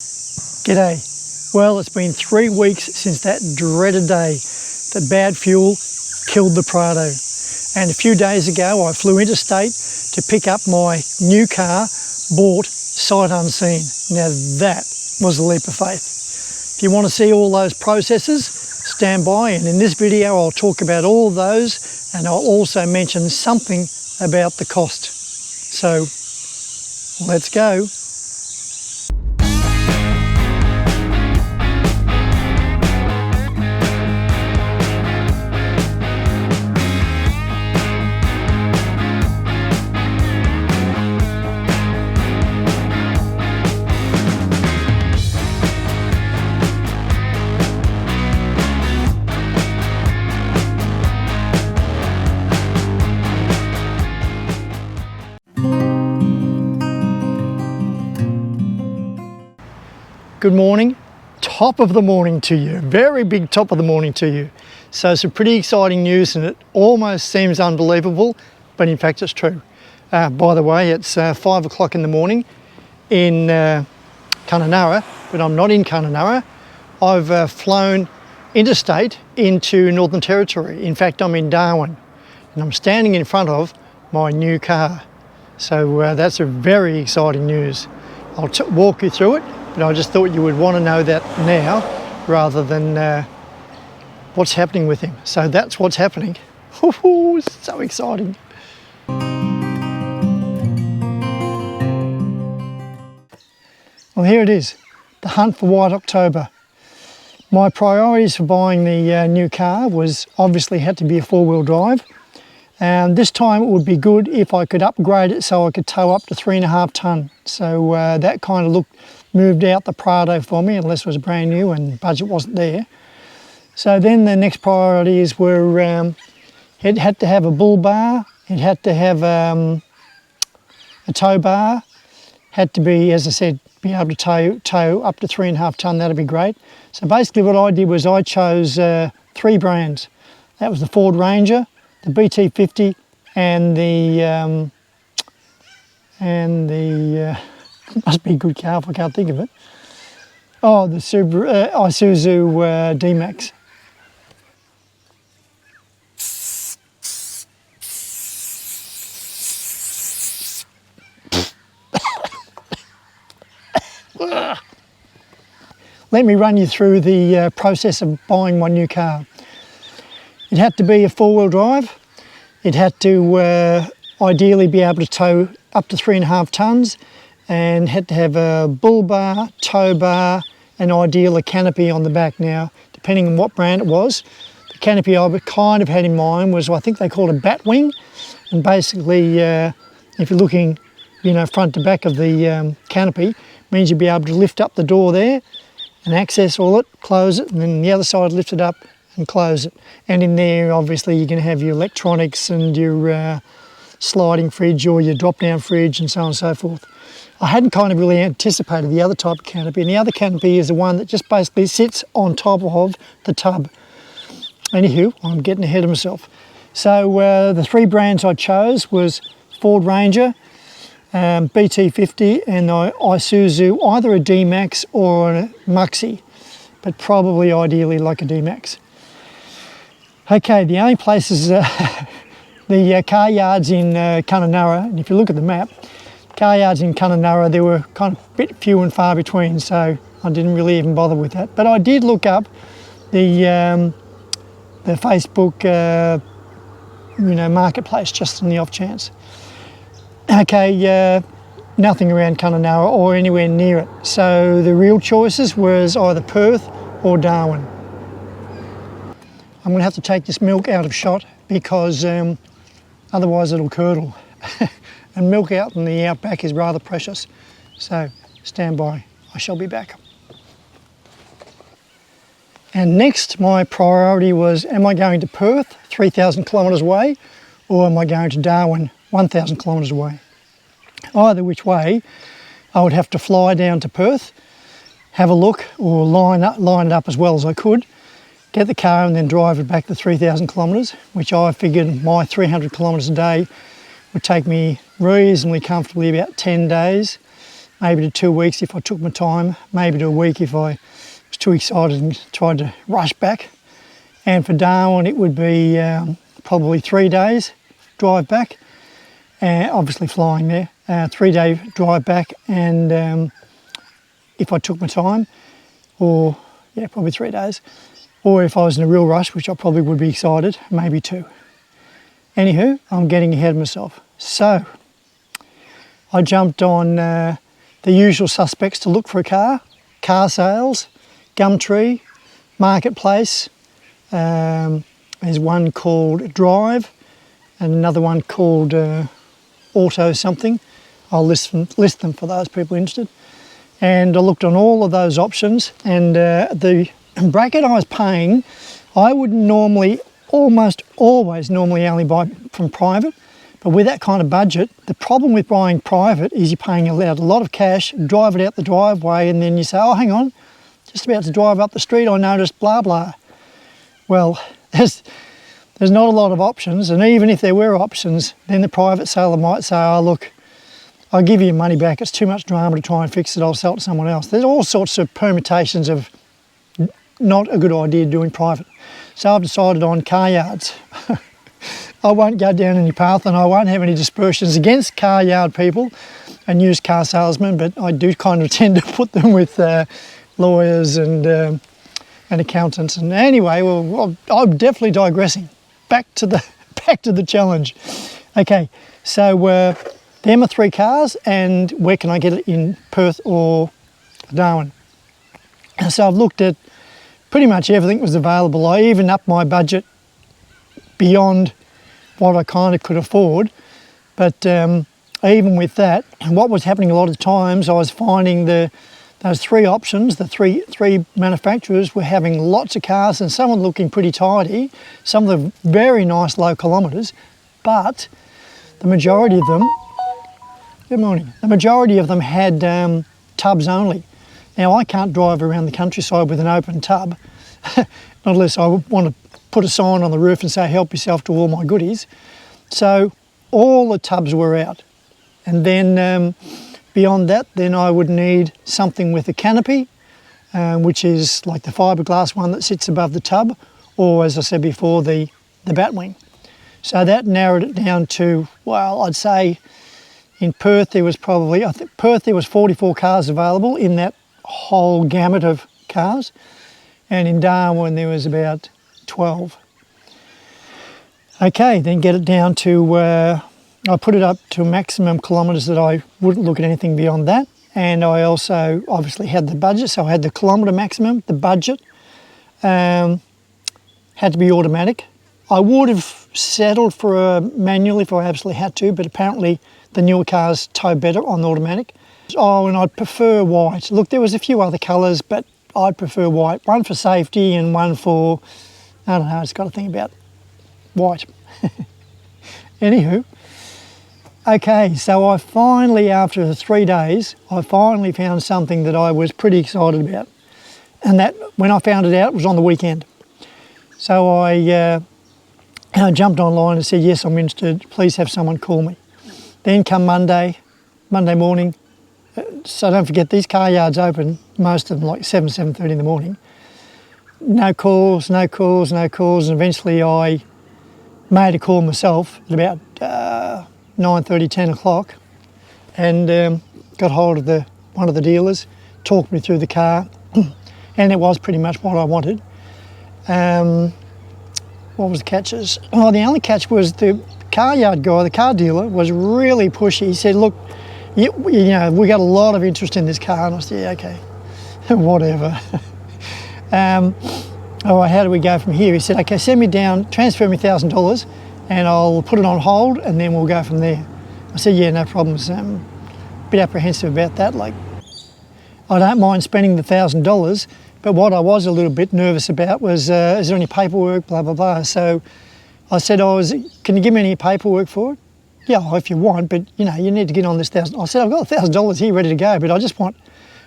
G'day. Well, it's been 3 weeks since that dreaded day that bad fuel killed the Prado. And a few days ago I flew interstate to pick up my new car, bought sight unseen. Now that was a leap of faith. If you want to see all those processes, stand by, and in this video I'll talk about all of those, and I'll also mention something about the cost. So let's go. Good morning, top of the morning to you, very big top of the morning to you. So some pretty exciting news, and it almost seems unbelievable, but in fact it's true. By the way, it's 5 o'clock in the morning in Kununurra, but I'm not in Kununurra. I've flown interstate into Northern Territory. In fact, I'm in Darwin, and I'm standing in front of my new car. So that's a very exciting news. I'll walk you through it. But I just thought you would want to know that now rather than what's happening with him. So that's what's happening. So exciting. Well, here it is, the hunt for White October. My priorities for buying the new car was obviously had to be a four-wheel drive. And this time it would be good if I could upgrade it so I could tow up to 3.5 tonne. So that kind of moved out the Prado for me, unless it was brand new and budget wasn't there. So then the next priorities were it had to have a bull bar, it had to have a tow bar, had to be, as I said, be able to tow up to 3.5 tonne. That'd be great. So basically what I did was I chose 3 brands. That was the Ford Ranger, the BT50, and the it must be a good car if I can't think of it. Oh, the Isuzu D-Max. Let me run you through the process of buying my new car. It had to be a four-wheel drive. It had to ideally be able to tow up to 3.5 tonnes, and had to have a bull bar, tow bar, and ideally a canopy on the back. Now, depending on what brand it was, the canopy I kind of had in mind was, I think they called a bat wing, and basically if you're looking, front to back of the canopy, means you'll be able to lift up the door there and access all it, close it, and then the other side lift it up and close it. And in there, obviously, you can have your electronics and your sliding fridge or your drop-down fridge and so on and so forth. I hadn't kind of really anticipated the other type of canopy, and the other canopy is the one that just basically sits on top of the tub. Anywho, I'm getting ahead of myself. So the 3 brands I chose was Ford Ranger, BT50, and Isuzu, either a D-Max or a Muxie, but probably ideally like a D-Max. Okay, the only places, the car yards in Kununurra, and if you look at the map, car yards in Kununurra, they were kind of a bit few and far between, so I didn't really even bother with that. But I did look up the Facebook, marketplace, just on the off chance. Okay, nothing around Kununurra or anywhere near it. So the real choices was either Perth or Darwin. I'm going to have to take this milk out of shot because otherwise it'll curdle. And milk out in the outback is rather precious. So stand by, I shall be back. And next, my priority was, am I going to Perth, 3,000 kilometres away, or am I going to Darwin, 1,000 kilometres away? Either which way, I would have to fly down to Perth, have a look, or line it up as well as I could, get the car and then drive it back the 3,000 kilometres, which I figured my 300 kilometres a day would take me reasonably comfortably about 10 days. maybe to 2 weeks if I took my time, maybe to a week if I was too excited and tried to rush back. And for Darwin, it would be probably 3 days drive back, obviously flying there, 3-day drive back, and if I took my time, or yeah, probably 3 days, or if I was in a real rush, which I probably would be excited, maybe 2. Anywho, I'm getting ahead of myself. So I jumped on the usual suspects to look for a car sales, Gumtree, Marketplace. There's one called Drive and another one called Auto something. I'll list them for those people interested. And I looked on all of those options, and the bracket I was paying, I would normally, almost always normally only buy from private. But with that kind of budget, the problem with buying private is you're paying out a lot of cash, drive it out the driveway, and then you say, oh, hang on, just about to drive up the street, I noticed blah, blah. Well, there's not a lot of options, and even if there were options, then the private seller might say, oh, look, I'll give you your money back, it's too much drama to try and fix it, I'll sell it to someone else. There's all sorts of permutations of not a good idea doing private. So I've decided on car yards. I won't go down any path, and I won't have any dispersions against car yard people and used car salesmen, but I do kind of tend to put them with lawyers and accountants. And anyway, well, I'm definitely digressing. Back to the challenge. Okay, so them are 3 cars, and where can I get it in Perth or Darwin? And so I've looked at pretty much everything that was available. I even upped my budget beyond what I kind of could afford, but even with that, and what was happening a lot of times, I was finding those 3 options, the three manufacturers were having lots of cars, and some were looking pretty tidy, some of them very nice low kilometres, but the majority of them, good morning, the majority of them had tubs only. Now, I can't drive around the countryside with an open tub, not unless I want to put a sign on the roof and say, help yourself to all my goodies. So all the tubs were out. And then beyond that, then I would need something with a canopy, which is like the fiberglass one that sits above the tub, or as I said before, the batwing. So that narrowed it down to, well, I'd say in Perth there was probably, I think Perth there was 44 cars available in that whole gamut of cars, and in Darwin there was about 12. Okay, then get it down to, I put it up to maximum kilometres that I wouldn't look at anything beyond that, and I also obviously had the budget, so I had the kilometre maximum, the budget, had to be automatic. I would have settled for a manual if I absolutely had to, but apparently the newer cars tow better on the automatic. Oh, and I'd prefer white. Look, there was a few other colours, but I'd prefer white. One for safety and one for, I don't know, it's got to think about white. Anywho, okay, so I finally, after 3 days, I finally found something that I was pretty excited about. And that, when I found it out, it was on the weekend. So I jumped online and said, yes, I'm interested, please have someone call me. Then come Monday morning, so don't forget these car yards open, most of them like 7:30 in the morning. No calls, and eventually I made a call myself at about 9:30, 10 o'clock, and got hold of one of the dealers, talked me through the car, and it was pretty much what I wanted. What was the catches? Oh, the only catch was the car yard guy, the car dealer, was really pushy. He said, look, you know, we got a lot of interest in this car. And I said, yeah, okay, whatever. All right, how do we go from here? He said, okay, send me down, transfer me $1,000 and I'll put it on hold and then we'll go from there. I said, yeah, no problems. A bit apprehensive about that. Like, I don't mind spending the $1,000, but what I was a little bit nervous about was, is there any paperwork, blah, blah, blah. So I said, can you give me any paperwork for it? Yeah, if you want, but you know, you need to get on this $1,000. I said, I've got $1,000 here ready to go, but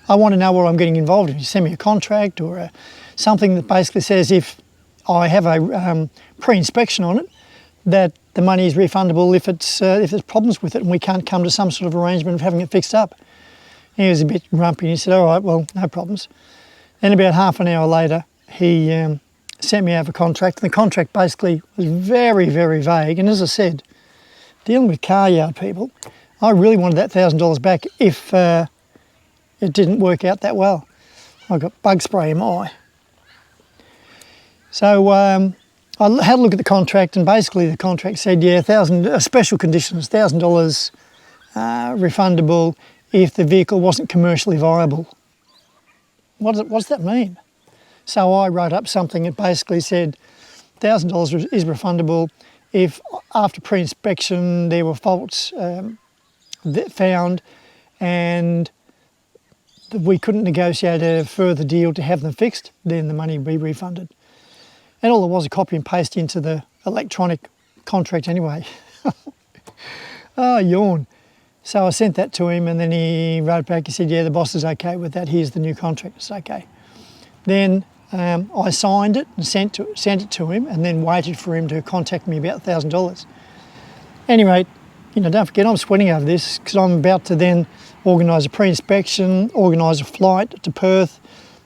I want to know what I'm getting involved in. You send me a contract or something that basically says if I have a pre-inspection on it, that the money is refundable if there's problems with it and we can't come to some sort of arrangement of having it fixed up. He was a bit grumpy. He said, all right, well, no problems. Then about half an hour later, he sent me out for a contract. And the contract basically was very, very vague. And as I said, dealing with car yard people, I really wanted that $1,000 back if it didn't work out that well. I got bug spray in my eye. So I had a look at the contract, and basically the contract said, yeah, special conditions, $1,000 refundable if the vehicle wasn't commercially viable. What does that mean? So I wrote up something that basically said $1,000 is refundable if after pre-inspection there were faults found and we couldn't negotiate a further deal to have them fixed, then the money would be refunded. And all it was a copy and paste into the electronic contract anyway. Oh, yawn. So I sent that to him, and then he wrote back, he said, yeah, the boss is okay with that, here's the new contract, it's okay. Then I signed it and sent it to him, and then waited for him to contact me about $1,000. Anyway, don't forget I'm sweating over this because I'm about to then organise a pre-inspection, organise a flight to Perth,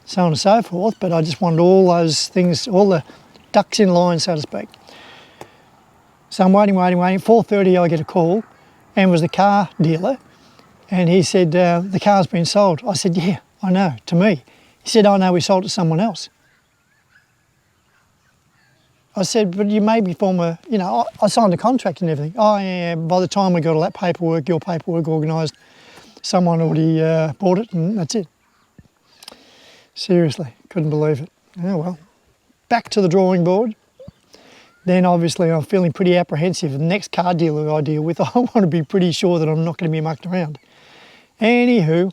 so on and so forth, but I just wanted all those things, all the ducks in line, so to speak. So I'm waiting. 4:30 I get a call, and it was the car dealer, and he said, the car's been sold. I said, yeah, I know, to me. He said, oh no, we sold it to someone else. I said, but you made me I signed a contract and everything. Oh yeah, by the time we got all that paperwork, your paperwork organised, someone already bought it, and that's it. Seriously, couldn't believe it. Oh well. Back to the drawing board. Then obviously I'm feeling pretty apprehensive. The next car dealer I deal with, I want to be pretty sure that I'm not going to be mucked around. Anywho,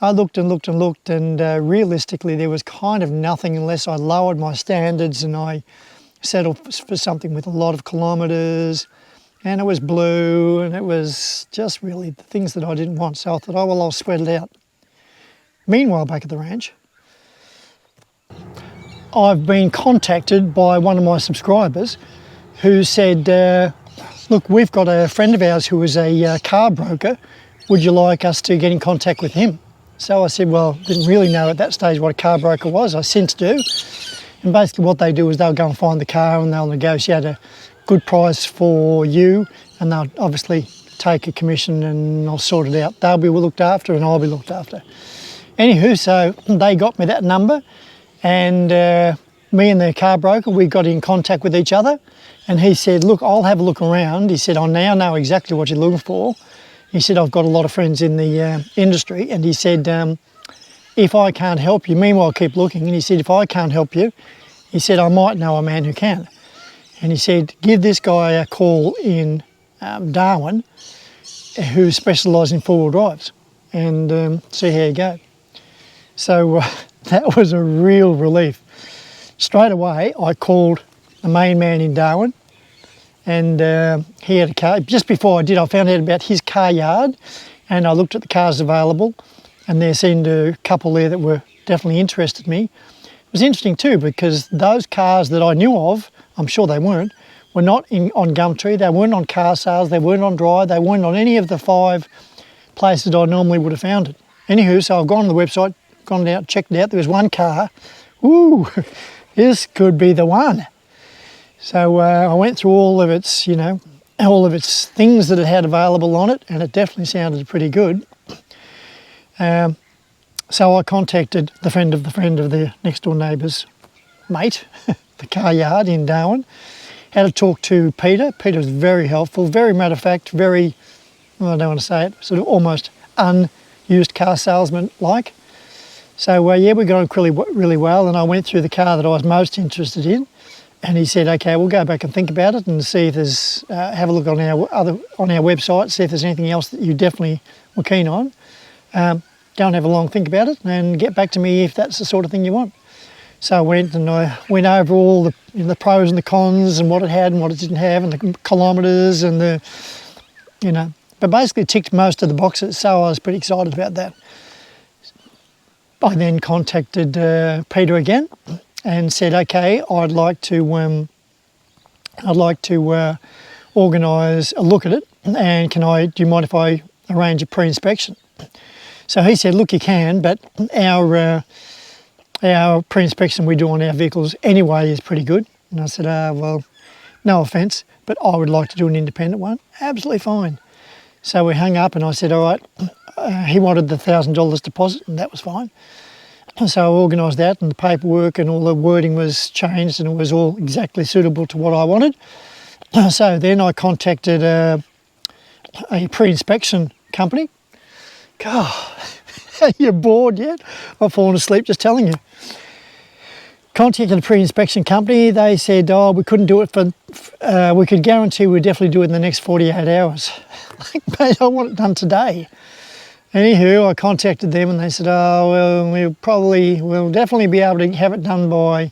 I looked and realistically there was kind of nothing unless I lowered my standards and I settled for something with a lot of kilometres, and it was blue, and it was just really the things that I didn't want. So I thought, oh well, I'll sweat it out. Meanwhile, back at the ranch, I've been contacted by one of my subscribers who said, look, we've got a friend of ours who is a car broker. Would you like us to get in contact with him? So I said, well, didn't really know at that stage what a car broker was. I since do. And basically what they do is they'll go and find the car and they'll negotiate a good price for you, and they'll obviously take a commission and I'll sort it out. They'll be looked after and I'll be looked after. Anywho, so they got me that number, and me and the car broker, we got in contact with each other, and he said, look, I'll have a look around. He said, I now know exactly what you're looking for. He said, I've got a lot of friends in the industry, and he said, if I can't help you, meanwhile keep looking, and he said, if I can't help you, he said, I might know a man who can. And he said, give this guy a call in Darwin who specialises in four-wheel drives, and see how you go. So that was a real relief. Straight away, I called the main man in Darwin, and he had a car. Just before I did, I found out about his car yard, and I looked at the cars available, and there seemed a couple there that were definitely interested me. It was interesting too, because those cars that I knew of, I'm sure they weren't, were not on Gumtree, they weren't on car sales, they weren't on Drive, they weren't on any of the 5 places I normally would have found it. Anywho, so I've gone on the website, gone out, checked it out. There was one car. Ooh, this could be the one. So I went through all of its, all of its things that it had available on it, and it definitely sounded pretty good. So I contacted the friend of the next door neighbour's mate, the car yard in Darwin. Had to talk to Peter. Peter was very helpful, very matter of fact, very, well, I don't want to say it, sort of almost unused car salesman like. So yeah, we got on really well, and I went through the car that I was most interested in, and he said, okay, we'll go back and think about it and see if there's, have a look on our website, see if there's anything else that you definitely were keen on. Go and have a long think about it and get back to me if that's the sort of thing you want. So I went over all the pros and the cons and what it had and what it didn't have and the kilometres and but basically ticked most of the boxes, so I was pretty excited about that. I then contacted Peter again and said, okay, I'd like to organise a look at it, and do you mind if I arrange a pre-inspection? So he said, look, you can, but our pre-inspection we do on our vehicles anyway is pretty good. And I said, well, no offence, but I would like to do an independent one. Absolutely fine. So we hung up and I said, all right, he wanted the $1,000 deposit and that was fine. So I organised that and the paperwork and all the wording was changed and it was all exactly suitable to what I wanted. So then I contacted a pre-inspection company. God, are you bored yet? I've fallen asleep just telling you. Contacted a pre-inspection company. They said, oh, we couldn't do it for, we could guarantee we'd definitely do it in the next 48 hours. Like, mate, I want it done today. Anywho, I contacted them and they said, oh, well, we'll definitely be able to have it done by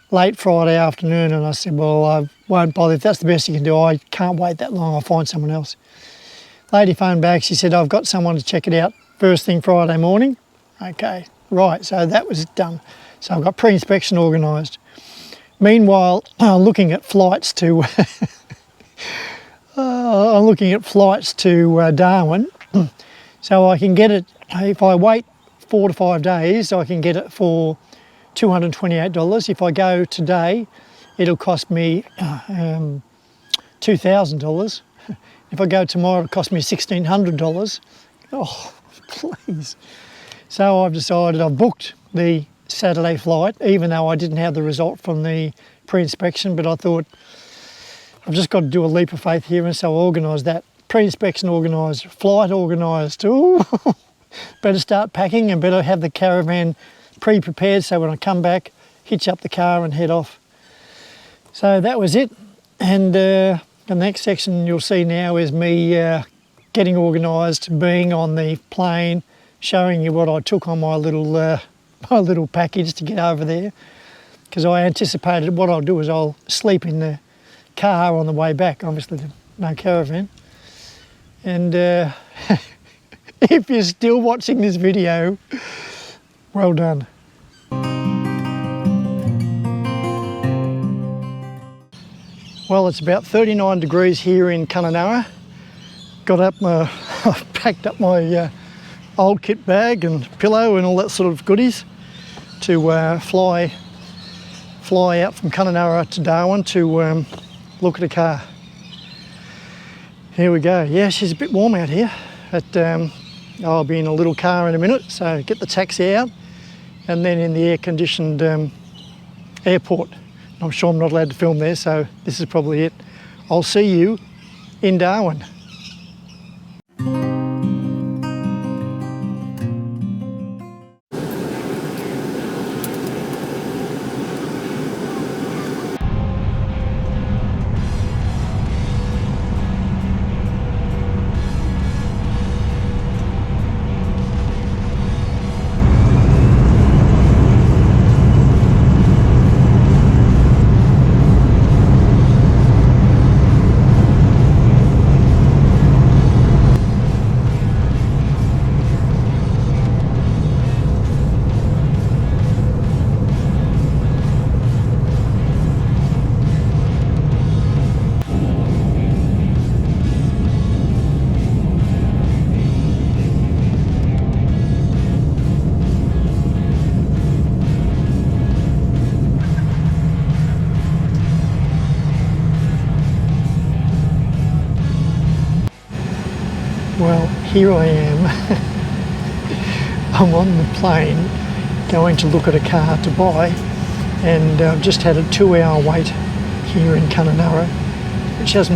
late Friday afternoon. And I said, well, I won't bother. If that's the best you can do, I can't wait that long. I'll find someone else. Lady phoned back. She said, I've got someone to check it out first thing Friday morning. Okay, right. So that was done. So I've got pre-inspection organised. Meanwhile, I'm looking at flights to Darwin. So I can get it, if I wait 4 to 5 days, I can get it for $228. If I go today, it'll cost me $2,000. If I go tomorrow, it'll cost me $1,600. Oh, please. So I've decided I've booked the Saturday flight, even though I didn't have the result from the pre-inspection, but I thought I've just got to do a leap of faith here, and so I organised that. Pre-inspection organised, flight organised. Ooh, better start packing and better have the caravan pre-prepared so when I come back, hitch up the car and head off. So that was it. And the next section you'll see now is me getting organised, being on the plane, showing you what I took on my little package to get over there. Because I anticipated what I'll do is I'll sleep in the car on the way back, obviously no caravan. And if you're still watching this video, well done. Well, it's about 39 degrees here in Kununurra. I've packed up my old kit bag and pillow and all that sort of goodies to fly out from Kununurra to Darwin to look at a car. Here we go. Yeah, she's a bit warm out here, but I'll be in a little car in a minute, so get the taxi out and then in the air-conditioned airport. I'm sure I'm not allowed to film there, so this is probably it. I'll see you in Darwin. Well, here I am. I'm on the plane going to look at a car to buy, and I've just had a 2-hour wait here in Kununurra, which has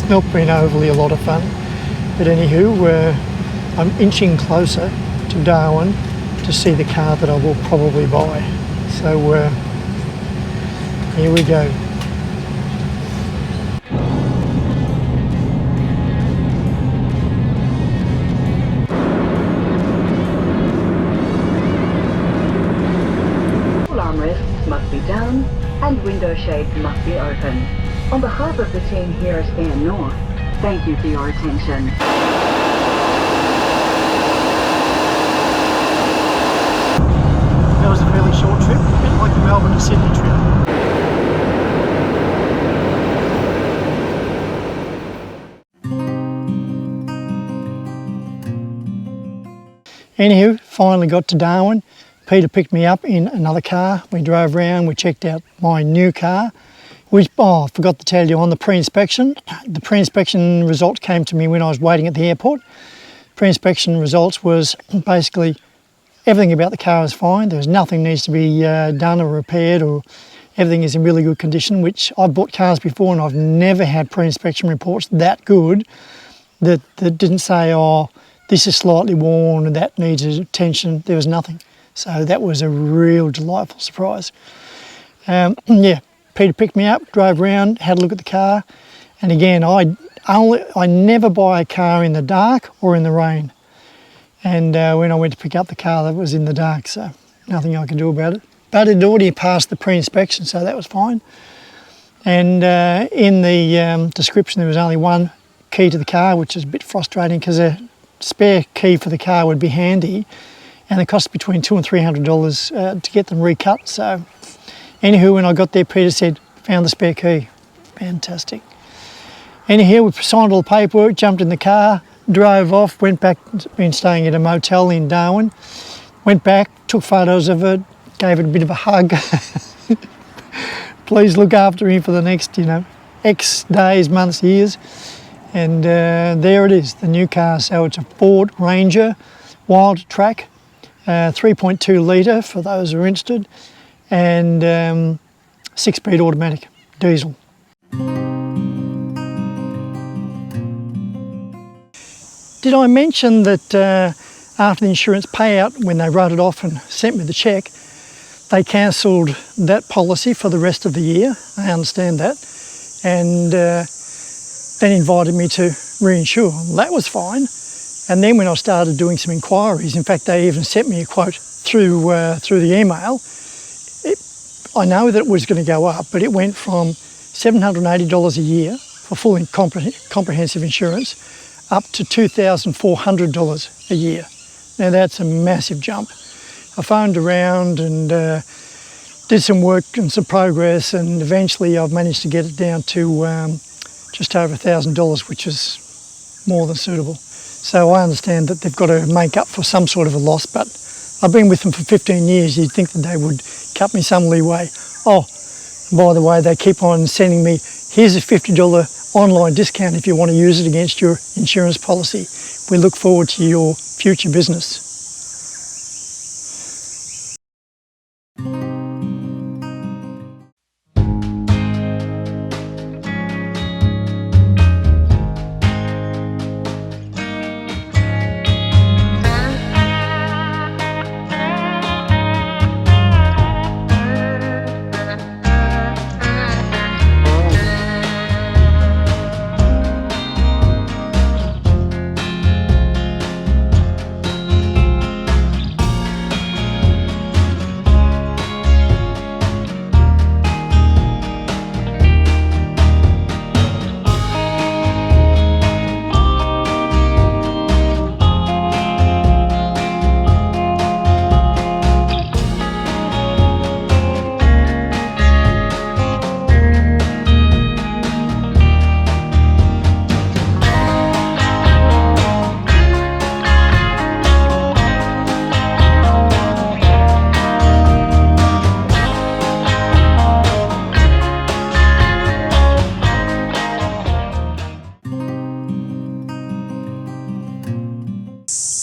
not been overly a lot of fun. But anywho, I'm inching closer to Darwin to see the car that I will probably buy. So here we go. Must be down and window shades must be open. On behalf of the team here at Air North, thank you for your attention. That was a fairly short trip, a bit like the Melbourne to Sydney trip. Anywho, finally got to Darwin. Peter picked me up in another car. We drove around, we checked out my new car, which, I forgot to tell you, on the pre-inspection. The pre-inspection results came to me when I was waiting at the airport. Pre-inspection results was basically everything about the car is fine. There's nothing needs to be done or repaired, or everything is in really good condition, which I've bought cars before and I've never had pre-inspection reports that good that didn't say, oh, this is slightly worn and that needs attention. There was nothing. So that was a real delightful surprise. Yeah, Peter picked me up, drove around, had a look at the car. And again, I never buy a car in the dark or in the rain. And when I went to pick up the car, that was in the dark, so nothing I could do about it. But it already passed the pre-inspection, so that was fine. And in the description, there was only one key to the car, which is a bit frustrating because a spare key for the car would be handy, and it costs between $200 and $300 to get them recut. So anywho, when I got there, Peter said, found the spare key. Fantastic. Anyhow, we signed all the paperwork, jumped in the car, drove off, went back, been staying at a motel in Darwin, went back, took photos of it, gave it a bit of a hug. Please look after me for the next, X days, months, years. And there it is, the new car. So it's a Ford Ranger Wildtrak, 3.2 litre for those who are interested, and 6-speed automatic diesel. Did I mention that after the insurance payout, when they wrote it off and sent me the cheque, they cancelled that policy for the rest of the year? I understand that. And then invited me to reinsure. Well, that was fine. And then when I started doing some inquiries, in fact, they even sent me a quote through the email. I know that it was going to go up, but it went from $780 a year for full comprehensive insurance up to $2,400 a year. Now that's a massive jump. I phoned around and did some work and some progress, and eventually I've managed to get it down to just over $1,000, which is more than suitable. So I understand that they've got to make up for some sort of a loss, but I've been with them for 15 years. You'd think that they would cut me some leeway. Oh, by the way, they keep on sending me, here's a $50 online discount if you want to use it against your insurance policy. We look forward to your future business.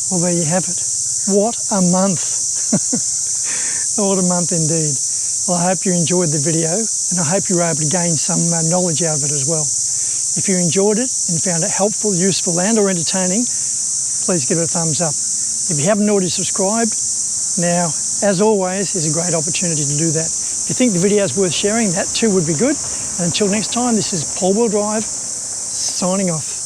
Well, there you have it. What a month. What a month indeed. Well, I hope you enjoyed the video, and I hope you were able to gain some knowledge out of it as well. If you enjoyed it and found it helpful, useful and or entertaining, please give it a thumbs up. If you haven't already subscribed, now, as always, is a great opportunity to do that. If you think the video is worth sharing, that too would be good. And until next time, this is Paul Will Drive, signing off.